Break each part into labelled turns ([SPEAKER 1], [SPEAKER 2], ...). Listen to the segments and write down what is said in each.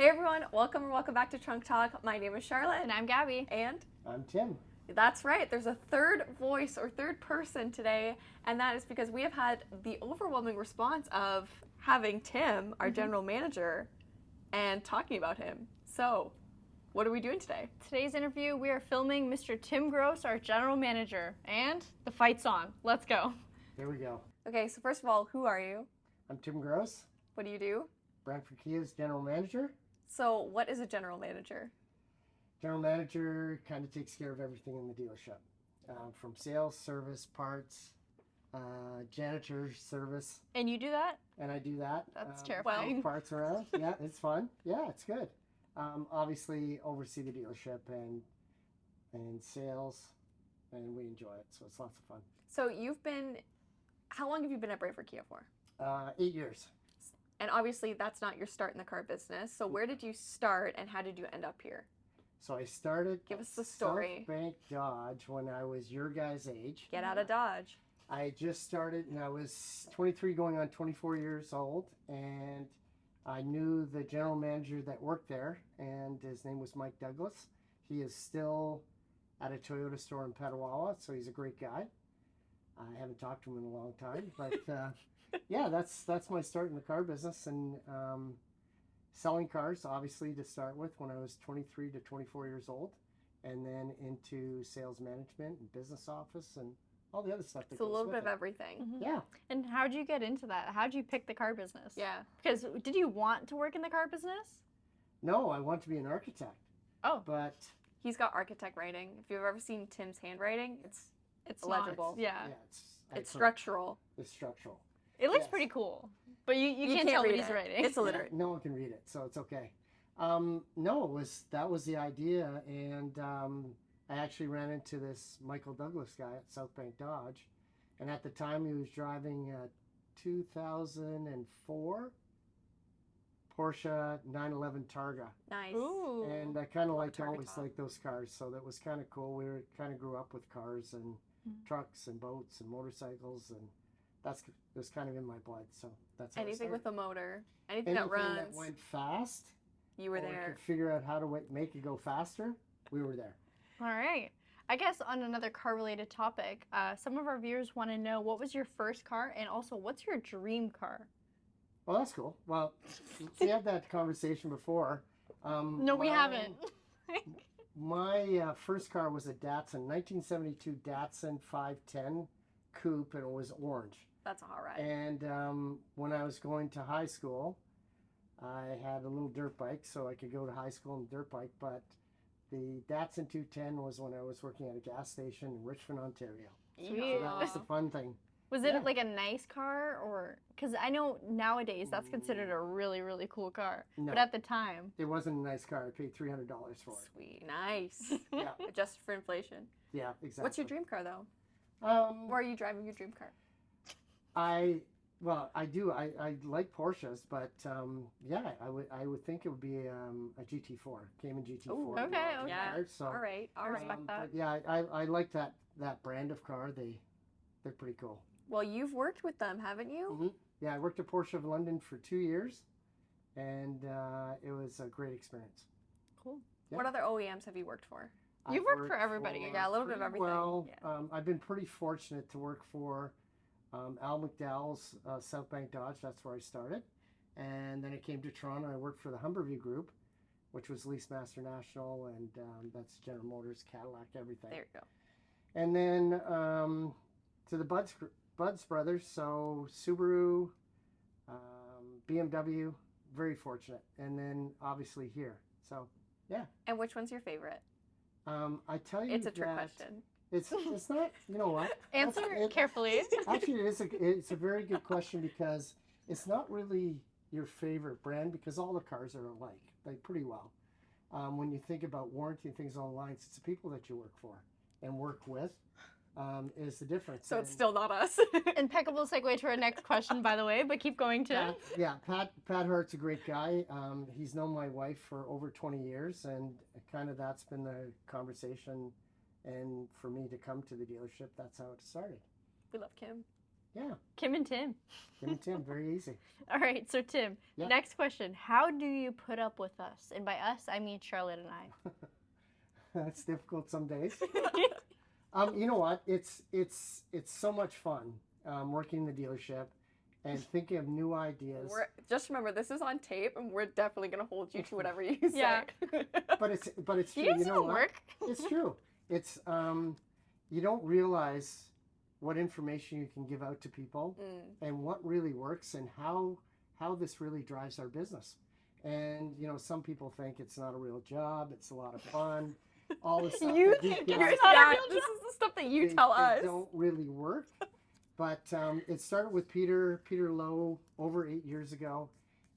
[SPEAKER 1] Hey everyone, welcome or welcome back to Trunk Talk. My name is Charlotte.
[SPEAKER 2] And I'm Gabi.
[SPEAKER 1] And
[SPEAKER 3] I'm Tim.
[SPEAKER 1] That's right, there's a third voice or third person today, and that is because we have had the overwhelming response of having Tim, our general manager, and talking about him. So, what are we doing today?
[SPEAKER 2] Today's interview, we are filming Mr. Tim Gross, our general manager, and the fight's on. Let's go.
[SPEAKER 3] There we go.
[SPEAKER 1] Okay, so first of all, who are you?
[SPEAKER 3] I'm Tim Gross,
[SPEAKER 1] What do you do?
[SPEAKER 3] Brantford Kia's general manager.
[SPEAKER 1] So, what is a general manager?
[SPEAKER 3] General manager kind of takes care of everything in the dealership, from sales, service, parts, janitor service,
[SPEAKER 2] And you do that?
[SPEAKER 3] and I do that.
[SPEAKER 2] That's
[SPEAKER 3] Move
[SPEAKER 2] terrifying.
[SPEAKER 3] parts around. Yeah, it's fun. Yeah, it's good. Obviously, oversee the dealership and sales, and we enjoy it. So it's lots of fun.
[SPEAKER 1] So, how long have you been at Brantford Kia for?
[SPEAKER 3] 8 years.
[SPEAKER 1] And obviously, that's not your start in the car business. So, where did you start and how did you end up here?
[SPEAKER 3] So I started.
[SPEAKER 1] Give
[SPEAKER 3] at
[SPEAKER 1] us the story.
[SPEAKER 3] South Bank Dodge when I was your guys' age.
[SPEAKER 1] Get out of Dodge.
[SPEAKER 3] I just started and I was 23 going on 24 years old, and I knew the general manager that worked there, and his name was Mike Douglas. He is still at a Toyota store in Petawawa, so he's a great guy. I haven't talked to him in a long time, but yeah, that's my start in the car business, and selling cars, obviously, to start with when I was 23 to 24 years old, and then into sales management and business office and all the other stuff that
[SPEAKER 1] It's a
[SPEAKER 3] goes
[SPEAKER 1] little
[SPEAKER 3] with
[SPEAKER 1] bit of
[SPEAKER 3] it.
[SPEAKER 1] everything.
[SPEAKER 3] Yeah.
[SPEAKER 2] And how'd you get into that? How'd you pick the car business?
[SPEAKER 1] Yeah.
[SPEAKER 2] Because did you want to work in the car business?
[SPEAKER 3] No, I want to be an architect.
[SPEAKER 2] Oh.
[SPEAKER 3] But
[SPEAKER 1] He's got architect writing. If you've ever seen Tim's handwriting, it's
[SPEAKER 2] not-
[SPEAKER 1] legible.
[SPEAKER 2] Yeah.
[SPEAKER 3] it's
[SPEAKER 1] It's
[SPEAKER 3] excellent.
[SPEAKER 1] structural.
[SPEAKER 3] It's structural.
[SPEAKER 2] It looks
[SPEAKER 3] Yes.
[SPEAKER 2] pretty cool. But you can't tell what
[SPEAKER 1] read
[SPEAKER 2] he's
[SPEAKER 1] it.
[SPEAKER 2] writing.
[SPEAKER 1] It's illiterate.
[SPEAKER 3] No one can read it, so it's okay. No, that was the idea, and I actually ran into this Michael Douglas guy at South Bank Dodge, and at the time he was driving a 2004 Porsche 911 Targa,
[SPEAKER 1] Nice.
[SPEAKER 2] Ooh.
[SPEAKER 3] and I kind of
[SPEAKER 1] Targa
[SPEAKER 3] always
[SPEAKER 1] top.
[SPEAKER 3] liked those cars, so that was kind of cool. We kind of grew up with cars and trucks and boats and motorcycles, and it was kind of in my blood. So that's how I
[SPEAKER 1] Anything
[SPEAKER 3] started.
[SPEAKER 1] with a motor, anything
[SPEAKER 3] Anything
[SPEAKER 1] that runs,
[SPEAKER 3] that went fast.
[SPEAKER 1] you were
[SPEAKER 3] or
[SPEAKER 1] there.
[SPEAKER 3] could figure out how to make it go faster, we were there.
[SPEAKER 2] All right. I guess on another car-related topic, some of our viewers want to know what was your first car, and also what's your dream car?
[SPEAKER 3] Well, that's cool. Well, we had that conversation before.
[SPEAKER 2] No, we haven't.
[SPEAKER 3] My first car was a Datsun, 1972 Datsun 510 Coupe, and it was orange.
[SPEAKER 1] That's a hot ride.
[SPEAKER 3] And when I was going to high school, I had a little dirt bike, so I could go to high school on a dirt bike. But the Datsun 210 was when I was working at a gas station in Richmond, Ontario.
[SPEAKER 2] Sweet.
[SPEAKER 3] So that was the fun thing.
[SPEAKER 2] Was
[SPEAKER 3] Yeah.
[SPEAKER 2] it like a nice car, or because I know nowadays that's considered a really, really cool car,
[SPEAKER 3] No.
[SPEAKER 2] but at the time,
[SPEAKER 3] It wasn't a nice car. I paid $300 for it.
[SPEAKER 1] Sweet. Nice.
[SPEAKER 3] Yeah,
[SPEAKER 1] Adjusted for inflation.
[SPEAKER 3] yeah, exactly.
[SPEAKER 1] What's your dream car though?
[SPEAKER 3] Um,
[SPEAKER 1] Or are you driving your dream car?
[SPEAKER 3] I do. I like Porsches, but yeah, I would think it would be a GT4, Cayman GT4.
[SPEAKER 1] Ooh,
[SPEAKER 2] okay,
[SPEAKER 3] car,
[SPEAKER 1] yeah.
[SPEAKER 3] So,
[SPEAKER 1] All right. All
[SPEAKER 2] I
[SPEAKER 1] right.
[SPEAKER 2] respect that.
[SPEAKER 3] But yeah, I like that brand of car. They're pretty cool.
[SPEAKER 1] Well, you've worked with them, haven't you?
[SPEAKER 3] Hmm. Yeah, I worked at Porsche of London for 2 years, and it was a great experience.
[SPEAKER 2] cool.
[SPEAKER 3] Yeah.
[SPEAKER 1] What other OEMs have you worked for?
[SPEAKER 2] You've
[SPEAKER 3] I've
[SPEAKER 2] worked for everybody.
[SPEAKER 1] Yeah, a little bit of
[SPEAKER 3] pretty
[SPEAKER 1] everything.
[SPEAKER 3] Well,
[SPEAKER 1] Yeah.
[SPEAKER 3] I've been pretty fortunate to work for Al McDowell's South Bank Dodge. That's where I started, and then I came to Toronto. I worked for the Humberview Group, which was Leasemaster National, and that's General Motors, Cadillac, everything.
[SPEAKER 1] There you go.
[SPEAKER 3] And then to the Buds Brothers, so Subaru, BMW, very fortunate. And then obviously here. So, yeah.
[SPEAKER 1] And which one's your favorite?
[SPEAKER 3] I tell you
[SPEAKER 1] It's a trick
[SPEAKER 3] that
[SPEAKER 1] question.
[SPEAKER 3] It's not, you know what?
[SPEAKER 2] Answer
[SPEAKER 3] It-
[SPEAKER 2] carefully.
[SPEAKER 3] Actually, it's a very good question because it's not really your favorite brand because all the cars are alike, like pretty well. When you think about warranty and things along the lines, it's the people that you work for and work with is the difference.
[SPEAKER 1] So it's
[SPEAKER 3] And
[SPEAKER 1] still not us.
[SPEAKER 2] Impeccable segue to our next question, by the way, but keep going, Tim.
[SPEAKER 3] Pat Hart's a great guy. He's known my wife for over 20 years, and kind of that's been the conversation. And for me to come to the dealership, that's how it started.
[SPEAKER 1] We love Kim.
[SPEAKER 3] Yeah,
[SPEAKER 2] Kim and Tim.
[SPEAKER 3] Tim and Tim, very easy.
[SPEAKER 2] All right, so Tim,
[SPEAKER 3] Yeah.
[SPEAKER 2] next question. How do you put up with us? And by us, I mean Charlotte and I.
[SPEAKER 3] That's difficult some days. You know what? It's so much fun working in the dealership and thinking of new ideas.
[SPEAKER 1] Just remember, this is on tape, and we're definitely gonna hold you to whatever you say.
[SPEAKER 2] Yeah.
[SPEAKER 3] But it's true.
[SPEAKER 2] You guys
[SPEAKER 3] You know
[SPEAKER 2] do
[SPEAKER 3] what?
[SPEAKER 2] work.
[SPEAKER 3] It's true. It's you don't realize what information you can give out to people and what really works and how this really drives our business. And you know, some people think it's not a real job, it's a lot of fun. All the stuff
[SPEAKER 2] You
[SPEAKER 3] that these
[SPEAKER 2] think
[SPEAKER 3] guys
[SPEAKER 2] it's not a
[SPEAKER 1] Yeah,
[SPEAKER 2] real
[SPEAKER 1] this
[SPEAKER 2] job?
[SPEAKER 1] is the stuff that you
[SPEAKER 3] they-
[SPEAKER 1] tell
[SPEAKER 3] they
[SPEAKER 1] us.
[SPEAKER 3] don't really work. But it started with Peter Lowe over 8 years ago,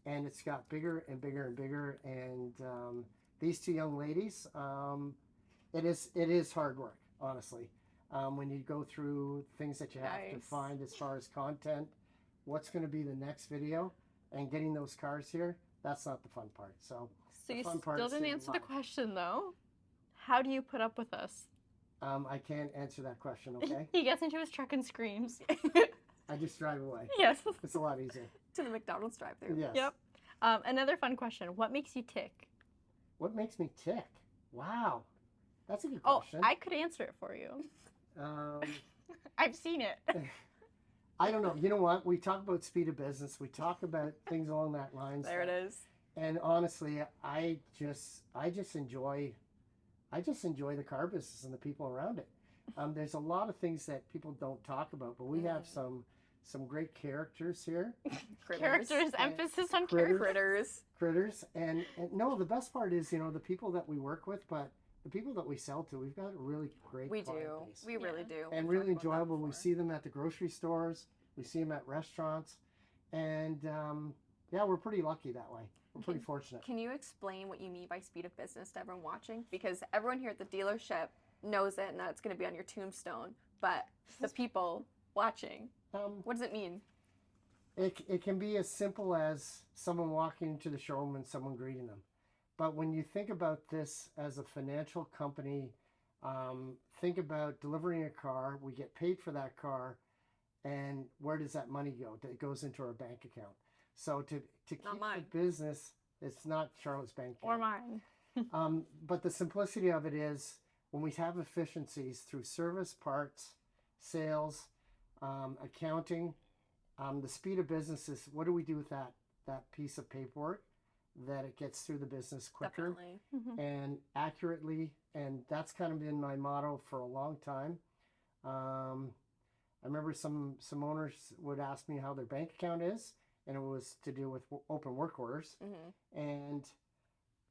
[SPEAKER 3] and it's got bigger and bigger and bigger. And these two young ladies, it is hard work, honestly. When you go through things that you have to
[SPEAKER 1] Nice.
[SPEAKER 3] find as far as content, what's going to be the next video, and getting those cars here, that's not the fun part. So
[SPEAKER 2] So
[SPEAKER 3] the
[SPEAKER 2] you
[SPEAKER 3] fun part
[SPEAKER 2] still
[SPEAKER 3] is
[SPEAKER 2] didn't
[SPEAKER 3] staying
[SPEAKER 2] answer the
[SPEAKER 3] alive.
[SPEAKER 2] question, though. How do you put up with us?
[SPEAKER 3] I can't answer that question, okay?
[SPEAKER 2] He gets into his truck and screams.
[SPEAKER 3] I just drive away.
[SPEAKER 2] Yes.
[SPEAKER 3] It's a lot easier.
[SPEAKER 1] To the McDonald's drive-thru.
[SPEAKER 3] Yes.
[SPEAKER 2] Yep. Another fun question. What makes you tick?
[SPEAKER 3] What makes me tick? Wow. That's a good
[SPEAKER 2] Oh,
[SPEAKER 3] question.
[SPEAKER 2] I could answer it for you. I've seen it.
[SPEAKER 3] I don't know. You know what? We talk about speed of business. We talk about things along that lines.
[SPEAKER 1] There it is.
[SPEAKER 3] And honestly, I just enjoy the car business and the people around it. There's a lot of things that people don't talk about, but we have some great characters here,
[SPEAKER 2] Characters, emphasis on
[SPEAKER 3] Critters.
[SPEAKER 2] characters.
[SPEAKER 3] critters, and no, the best part is, you know, the people that we work with, but the people that we sell to, we've got a really great
[SPEAKER 1] We
[SPEAKER 3] client
[SPEAKER 1] do.
[SPEAKER 3] base.
[SPEAKER 1] We really do.
[SPEAKER 3] And
[SPEAKER 1] We've
[SPEAKER 3] really
[SPEAKER 1] talked about that
[SPEAKER 3] enjoyable. We
[SPEAKER 1] before.
[SPEAKER 3] see them at the grocery stores. We see them at restaurants, and yeah, we're pretty lucky that way. We're pretty fortunate.
[SPEAKER 1] Can you explain what you mean by speed of business to everyone watching? Because everyone here at the dealership knows it and that it's going to be on your tombstone. But the people watching, what does it mean?
[SPEAKER 3] It can be as simple as someone walking into the showroom and someone greeting them. But when you think about this as a financial company, think about delivering a car. We get paid for that car, and where does that money go? It goes into our bank account. So to keep
[SPEAKER 1] mine.
[SPEAKER 3] the business, it's not Charlotte's bank account.
[SPEAKER 2] Or mine.
[SPEAKER 3] But the simplicity of it is when we have efficiencies through service, parts, sales, accounting, the speed of business is what do we do with that piece of paperwork that it gets through the business quicker
[SPEAKER 1] Definitely.
[SPEAKER 3] and accurately. And that's kind of been my motto for a long time. I remember some owners would ask me how their bank account is, and it was to do with open work orders. And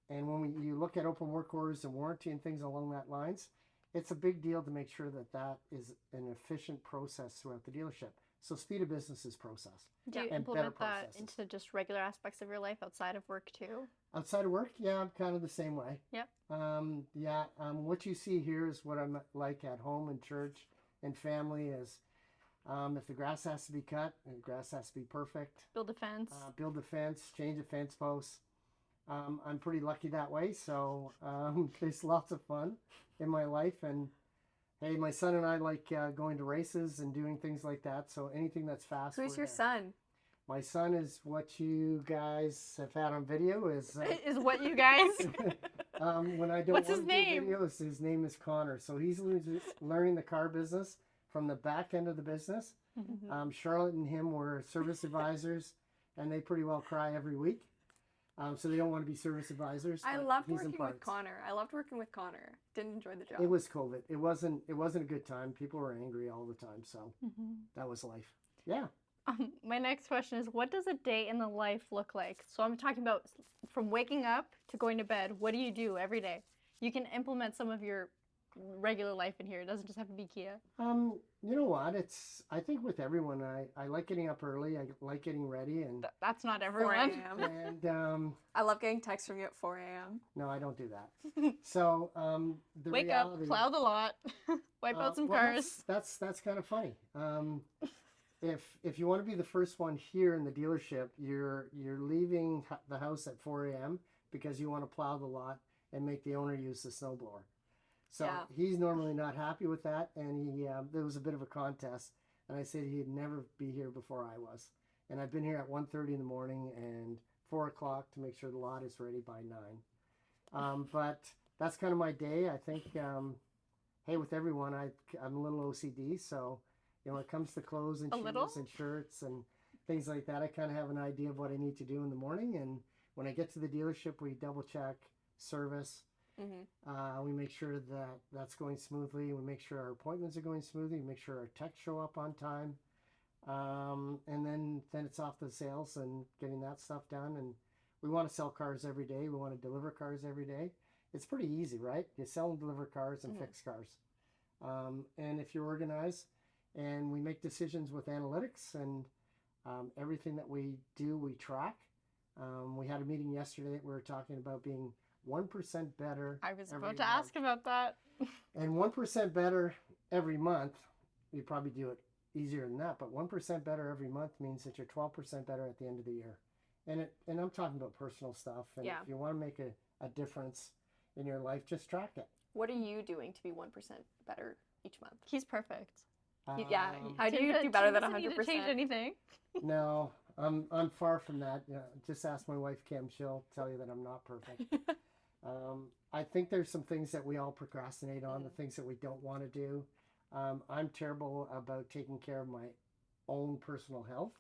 [SPEAKER 3] when you look at open work orders and warranty and things along that lines, it's a big deal to make sure that is an efficient process throughout the dealership. So speed of business is process.
[SPEAKER 2] Do you
[SPEAKER 3] And better
[SPEAKER 2] implement that
[SPEAKER 3] processes.
[SPEAKER 2] into just regular aspects of your life outside of work too?
[SPEAKER 3] Outside of work, yeah, I'm kind of the same way.
[SPEAKER 2] Yep.
[SPEAKER 3] What you see here is what I'm like at home and church and family is if the grass has to be cut, the grass has to be perfect.
[SPEAKER 2] Build a fence.
[SPEAKER 3] Build a fence, change a fence post. I'm pretty lucky that way, so there's lots of fun in my life. And hey, my son and I like going to races and doing things like that. So anything that's fast.
[SPEAKER 1] Who's
[SPEAKER 3] we're
[SPEAKER 1] your
[SPEAKER 3] there.
[SPEAKER 1] son?
[SPEAKER 3] My son is what you guys have had on video. Is
[SPEAKER 2] Is what you guys.
[SPEAKER 3] when I don't
[SPEAKER 2] What's
[SPEAKER 3] want
[SPEAKER 2] his
[SPEAKER 3] to do
[SPEAKER 2] name?
[SPEAKER 3] videos, his name is Connor. So he's learning the car business from the back end of the business. Charlotte and him were service advisors, and they pretty well cry every week. So they don't want to be service advisors.
[SPEAKER 1] I
[SPEAKER 3] but
[SPEAKER 1] loved
[SPEAKER 3] he's in
[SPEAKER 1] working with
[SPEAKER 3] parts.
[SPEAKER 1] Connor. I loved working with Connor. Didn't enjoy the job.
[SPEAKER 3] It was COVID. It wasn't a good time. People were angry all the time. So that was life. Yeah.
[SPEAKER 2] My next question is, what does a day in the life look like? So I'm talking about from waking up to going to bed. What do you do every day? You can implement some of your regular life in here. It doesn't just have to be Kia.
[SPEAKER 3] You know what? I think with everyone, I like getting up early. I like getting ready, and
[SPEAKER 2] That's not
[SPEAKER 1] 4
[SPEAKER 2] everyone.
[SPEAKER 1] a.m.
[SPEAKER 3] and
[SPEAKER 1] I love getting texts from you at 4 a.m.
[SPEAKER 3] no, I don't do that. So the
[SPEAKER 2] Wake
[SPEAKER 3] reality,
[SPEAKER 2] up, plow the lot, wipe out some
[SPEAKER 3] well,
[SPEAKER 2] cars.
[SPEAKER 3] That's kind of funny. If you want to be the first one here in the dealership, you're leaving the house at 4 a.m. because you want to plow the lot and make the owner use the snowblower. So
[SPEAKER 1] Yeah.
[SPEAKER 3] he's normally not happy with that, and there was a bit of a contest and I said he'd never be here before I was. And I've been here at 1:30 in the morning and 4 o'clock to make sure the lot is ready by 9. But that's kind of my day. I think, hey, with everyone, I'm a little OCD, so when it comes to clothes and shoes and shirts and things like that, I kind of have an idea of what I need to do in the morning. And when I get to the dealership, we double check service. We make sure that that's going smoothly. We make sure our appointments are going smoothly. We make sure our techs show up on time. And then it's off to sales and getting that stuff done. And we want to sell cars every day. We want to deliver cars every day. It's pretty easy, right? You sell and deliver cars and fix cars. And if you're organized, and we make decisions with analytics, and everything that we do, we track. We had a meeting yesterday that we were talking about being 1% better.
[SPEAKER 2] I was about to ask about that.
[SPEAKER 3] And 1% better every month, you probably do it easier than that, but 1% better every month means that you're 12% better at the end of the year. And I'm talking about personal stuff. And if you want to make a difference in your life, just track it.
[SPEAKER 1] What are you doing to be 1% better each month?
[SPEAKER 2] He's perfect.
[SPEAKER 1] How do you do better than 100%?
[SPEAKER 2] Need to change anything?
[SPEAKER 3] No, I'm far from that. Just ask my wife Kim; she'll tell you that I'm not perfect. I think there's some things that we all procrastinate on, the things that we don't want to do. I'm terrible about taking care of my own personal health.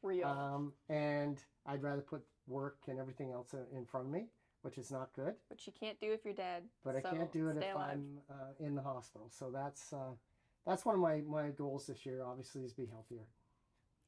[SPEAKER 1] Real.
[SPEAKER 3] And I'd rather put work and everything else in front of me, which is not good.
[SPEAKER 1] Which you can't do if you're dead.
[SPEAKER 3] But I can't do it if I'm in the hospital. So that's one of my goals this year, obviously, is be healthier.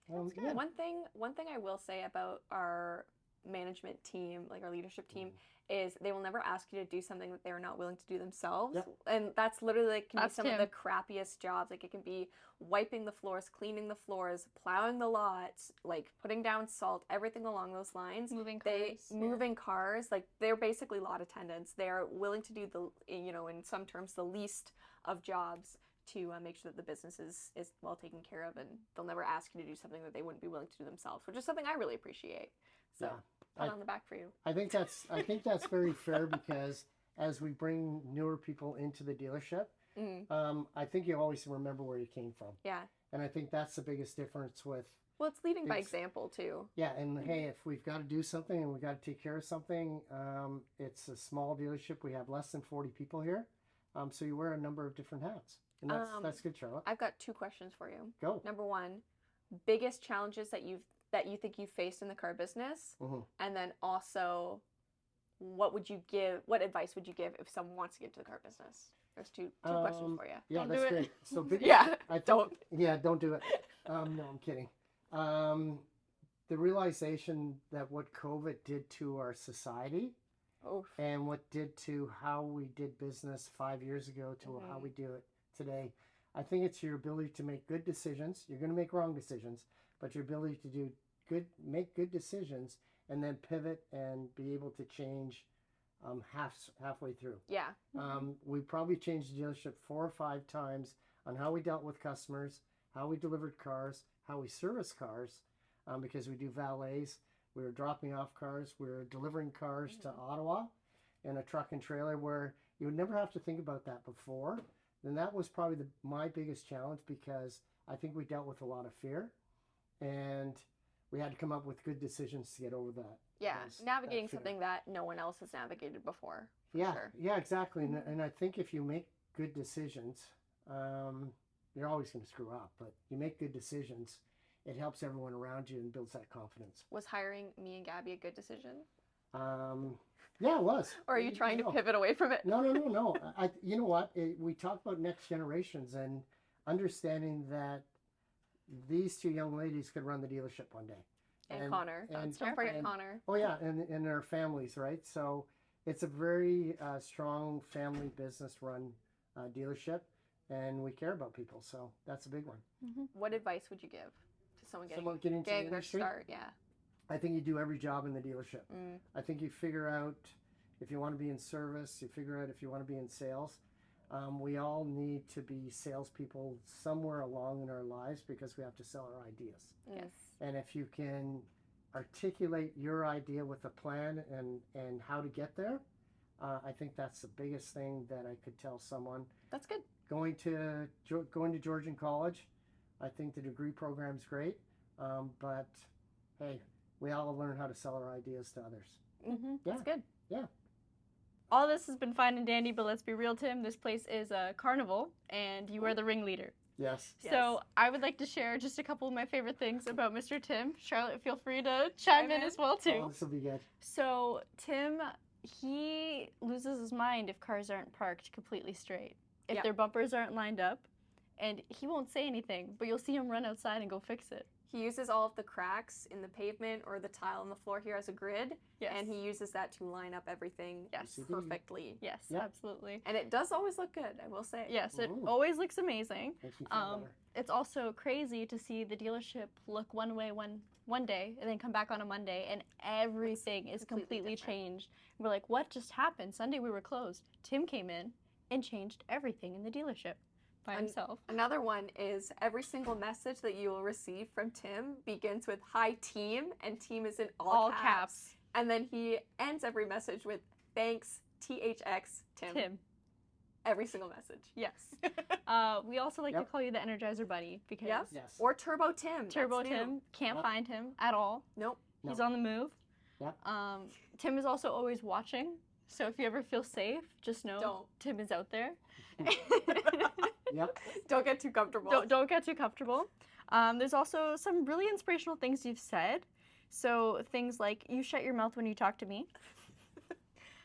[SPEAKER 1] That's good. One thing I will say about our management team, like our leadership team, is they will never ask you to do something that they're not willing to do themselves.
[SPEAKER 3] Yep.
[SPEAKER 1] And that's literally like can be some
[SPEAKER 2] Kim.
[SPEAKER 1] of the crappiest jobs. Like it can be wiping the floors, cleaning the floors, plowing the lots, like putting down salt, everything along those lines.
[SPEAKER 2] Moving cars.
[SPEAKER 1] Moving cars, like they're basically lot attendants. They're willing to do in some terms, the least of jobs to make sure that the business is well taken care of, and they'll never ask you to do something that they wouldn't be willing to do themselves, which is something I really appreciate. So pat on the back for you.
[SPEAKER 3] I think that's very fair, because as we bring newer people into the dealership, I think you always remember where you came from.
[SPEAKER 1] Yeah.
[SPEAKER 3] And I think that's the biggest difference with.
[SPEAKER 1] Well, it's leading by example too.
[SPEAKER 3] Yeah, and hey, if we've got to do something and we've got to take care of something, it's a small dealership. We have less than 40 people here, so you wear a number of different hats. And that's good, Charlotte.
[SPEAKER 1] I've got 2 questions for you.
[SPEAKER 3] Go.
[SPEAKER 1] Number 1, biggest challenges that you think you've faced in the car business, and then also, what advice would you give if someone wants to get into the car business? There's two questions for you.
[SPEAKER 3] Yeah,
[SPEAKER 2] Don't
[SPEAKER 3] that's
[SPEAKER 2] do it.
[SPEAKER 3] great. So biggest,
[SPEAKER 1] Yeah,
[SPEAKER 3] don't do it. No, I'm kidding. The realization that what COVID did to our society.
[SPEAKER 1] Oof.
[SPEAKER 3] And what did to how we did business 5 years ago to how we do it today. I think it's your ability to make good decisions. You're going to make wrong decisions, but your ability to make good decisions, and then pivot and be able to change halfway through.
[SPEAKER 1] Yeah.
[SPEAKER 3] We probably changed the dealership 4 or 5 times on how we dealt with customers, how we delivered cars, how we service cars, because we do valets. We were dropping off cars. We were delivering cars to Ottawa in a truck and trailer, where you would never have to think about that before. And that was probably my biggest challenge, because I think we dealt with a lot of fear, and we had to come up with good decisions to get over that.
[SPEAKER 1] Yeah, navigating something that no one else has navigated before. Sure.
[SPEAKER 3] Yeah, exactly. And I think if you make good decisions, you're always going to screw up, but you make good decisions, it helps everyone around you and builds that confidence.
[SPEAKER 1] Was hiring me and Gabby a good decision?
[SPEAKER 3] Yeah, it was.
[SPEAKER 1] Or are you trying to pivot away from it?
[SPEAKER 3] No. You know what? We talk about next generations and understanding that these 2 young ladies could run the dealership one day.
[SPEAKER 1] And Connor. Don't forget Connor.
[SPEAKER 3] Oh, yeah, and their families, right? So it's a very strong family business run
[SPEAKER 4] dealership, and we care about people. So that's a big one.
[SPEAKER 2] Mm-hmm.
[SPEAKER 1] What advice would you give to someone getting
[SPEAKER 4] Getting into the
[SPEAKER 1] their
[SPEAKER 4] industry?
[SPEAKER 1] start? Yeah.
[SPEAKER 4] I think you do every job in the dealership.
[SPEAKER 1] Mm.
[SPEAKER 4] I think you figure out if you want to be in service, you figure out if you want to be in sales. We all need to be salespeople somewhere along in our lives because we have to sell our ideas.
[SPEAKER 1] Yes.
[SPEAKER 4] And if you can articulate your idea with a plan and how to get there, I think that's the biggest thing that I could tell someone.
[SPEAKER 1] That's good.
[SPEAKER 4] Going to Georgian College,
[SPEAKER 3] I think the degree program's great, but hey, we all learn how to sell our ideas to others.
[SPEAKER 2] Mm-hmm.
[SPEAKER 3] Yeah.
[SPEAKER 2] That's good.
[SPEAKER 3] Yeah.
[SPEAKER 2] All this has been fine and dandy, but let's be real, Tim. This place is a carnival, and you are the ringleader.
[SPEAKER 3] Yes.
[SPEAKER 2] So I would like to share just a couple of my favorite things about Mr. Tim. Charlotte, feel free to chime in as well, too.
[SPEAKER 3] Oh, this will be good.
[SPEAKER 2] So Tim, he loses his mind if cars aren't parked completely straight, if
[SPEAKER 1] Yep.
[SPEAKER 2] their bumpers aren't lined up, and he won't say anything, but you'll see him run outside and go fix it.
[SPEAKER 1] He uses all of the cracks in the pavement or the tile on the floor here as a grid,
[SPEAKER 2] Yes.
[SPEAKER 1] and he uses that to line up everything
[SPEAKER 2] Yes.
[SPEAKER 1] perfectly.
[SPEAKER 2] Yes,
[SPEAKER 3] Yep.
[SPEAKER 2] absolutely.
[SPEAKER 1] And it does always look good, I will say.
[SPEAKER 2] Yes, it
[SPEAKER 3] Ooh.
[SPEAKER 2] always looks amazing.
[SPEAKER 3] Makes me feel better.
[SPEAKER 2] It's also crazy to see the dealership look one way one day and then come back on a Monday and everything is
[SPEAKER 1] completely
[SPEAKER 2] completely
[SPEAKER 1] different.
[SPEAKER 2] changed. We're like, what just happened? Sunday we were closed. Tim came in and changed everything in the dealership by himself.
[SPEAKER 1] Another one is every single message that you will receive from Tim begins with "Hi team," and team is in all caps. And then he ends every message with "Thanks THX Tim."
[SPEAKER 2] Tim.
[SPEAKER 1] Every single message.
[SPEAKER 2] Yes. We also like to
[SPEAKER 3] Yep.
[SPEAKER 2] call you the Energizer Buddy because
[SPEAKER 1] Yep.
[SPEAKER 3] Yes.
[SPEAKER 1] Or Turbo Tim.
[SPEAKER 2] Turbo
[SPEAKER 1] that's new.
[SPEAKER 2] Tim can't
[SPEAKER 3] Yep.
[SPEAKER 2] find him at all.
[SPEAKER 1] Nope.
[SPEAKER 3] No.
[SPEAKER 2] He's on the move.
[SPEAKER 3] Yep.
[SPEAKER 2] Tim is also always watching. So if you ever feel safe, just know
[SPEAKER 1] Don't.
[SPEAKER 2] Tim is out there.
[SPEAKER 3] Yep.
[SPEAKER 1] Don't get too comfortable.
[SPEAKER 2] Don't get too comfortable. There's also some really inspirational things you've said. So things like, you shut your mouth when you talk to me.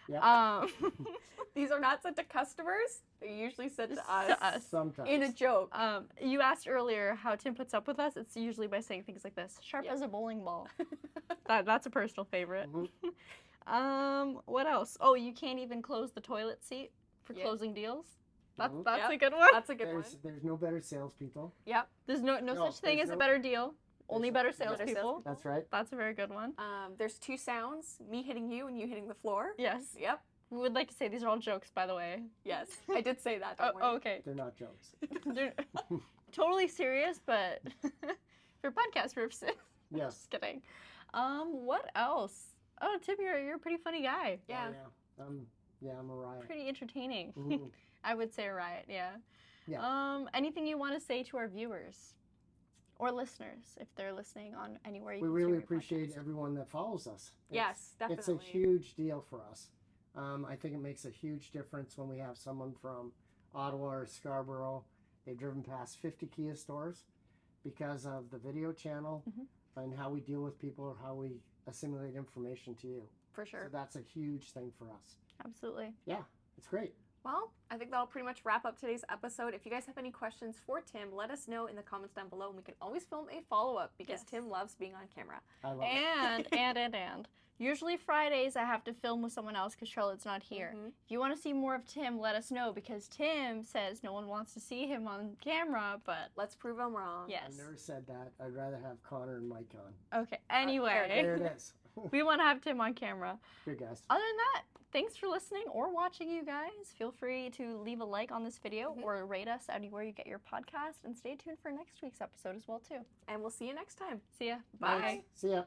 [SPEAKER 3] Yep.
[SPEAKER 1] These are not sent to customers. They're usually sent
[SPEAKER 2] Just
[SPEAKER 1] to us,
[SPEAKER 2] to us.
[SPEAKER 3] Sometimes.
[SPEAKER 1] in a joke.
[SPEAKER 2] You asked earlier how Tim puts up with us. It's usually by saying things like this. Sharp
[SPEAKER 1] Yep.
[SPEAKER 2] as a bowling ball. That's a personal favorite.
[SPEAKER 3] Mhm.
[SPEAKER 2] What else? Oh, you can't even close the toilet seat for
[SPEAKER 1] Yeah.
[SPEAKER 2] closing deals.
[SPEAKER 3] Mhm.
[SPEAKER 2] That's
[SPEAKER 1] Yep.
[SPEAKER 2] a good one.
[SPEAKER 1] That's a good one.
[SPEAKER 3] There's no better salespeople.
[SPEAKER 1] Yep.
[SPEAKER 2] There's no
[SPEAKER 3] No,
[SPEAKER 2] such thing
[SPEAKER 3] there's
[SPEAKER 2] as a
[SPEAKER 3] no-
[SPEAKER 2] better deal. Only
[SPEAKER 3] no-
[SPEAKER 2] better
[SPEAKER 3] better
[SPEAKER 2] salespeople.
[SPEAKER 1] salespeople.
[SPEAKER 3] That's right.
[SPEAKER 2] That's a very good one.
[SPEAKER 1] There's two sounds: me hitting you and you hitting the floor.
[SPEAKER 2] Yes.
[SPEAKER 1] Yep.
[SPEAKER 2] We would like to say these are all jokes, by the way.
[SPEAKER 1] Yes. I did say that. Don't worry.
[SPEAKER 2] Oh, okay.
[SPEAKER 3] They're not jokes.
[SPEAKER 2] They're totally serious, but for podcast purposes.
[SPEAKER 3] Yes.
[SPEAKER 2] Just kidding. What else? Oh, Tim, you're a pretty funny guy.
[SPEAKER 1] Yeah.
[SPEAKER 3] Oh, yeah. I'm a riot.
[SPEAKER 2] Pretty entertaining.
[SPEAKER 3] Mhm.
[SPEAKER 2] I would say a riot, yeah.
[SPEAKER 3] Yeah.
[SPEAKER 2] Anything you want to say to our viewers or listeners if they're listening on anywhere you
[SPEAKER 3] We
[SPEAKER 2] can
[SPEAKER 3] really
[SPEAKER 2] stream your
[SPEAKER 3] appreciate
[SPEAKER 2] podcast?
[SPEAKER 3] everyone that follows us.
[SPEAKER 1] Yes, definitely.
[SPEAKER 3] It's a huge deal for us. I think it makes a huge difference when we have someone from Ottawa or Scarborough. They've driven past 50 Kia stores because of the video channel
[SPEAKER 2] Mhm.
[SPEAKER 3] and how we deal with people or how we assimilate information to you.
[SPEAKER 1] For sure.
[SPEAKER 3] So that's a huge thing for us.
[SPEAKER 2] Absolutely.
[SPEAKER 3] Yeah, it's great.
[SPEAKER 1] Well, I think that'll pretty much wrap up today's episode. If you guys have any questions for Tim, let us know in the comments down below, and we can always film a follow-up because
[SPEAKER 2] Yes.
[SPEAKER 1] Tim loves being on camera.
[SPEAKER 3] I love it.
[SPEAKER 2] And usually Fridays I have to film with someone else because Charlotte's not here.
[SPEAKER 1] Mhm.
[SPEAKER 2] If you want to see more of Tim, let us know because Tim says no one wants to see him on camera, but
[SPEAKER 1] Let's prove him wrong.
[SPEAKER 2] yes.
[SPEAKER 3] I've never said that. I'd rather have Connor and Mike on.
[SPEAKER 2] Okay, anyway,
[SPEAKER 3] There it is.
[SPEAKER 2] we want to have Tim on camera.
[SPEAKER 3] Good guys.
[SPEAKER 2] Other than that, thanks for listening or watching, you guys. Feel free to leave a like on this video or rate us anywhere you get your podcast, and stay tuned for next week's episode as well, too.
[SPEAKER 1] And we'll see you next time.
[SPEAKER 2] See ya.
[SPEAKER 1] Bye.
[SPEAKER 3] Thanks. See ya.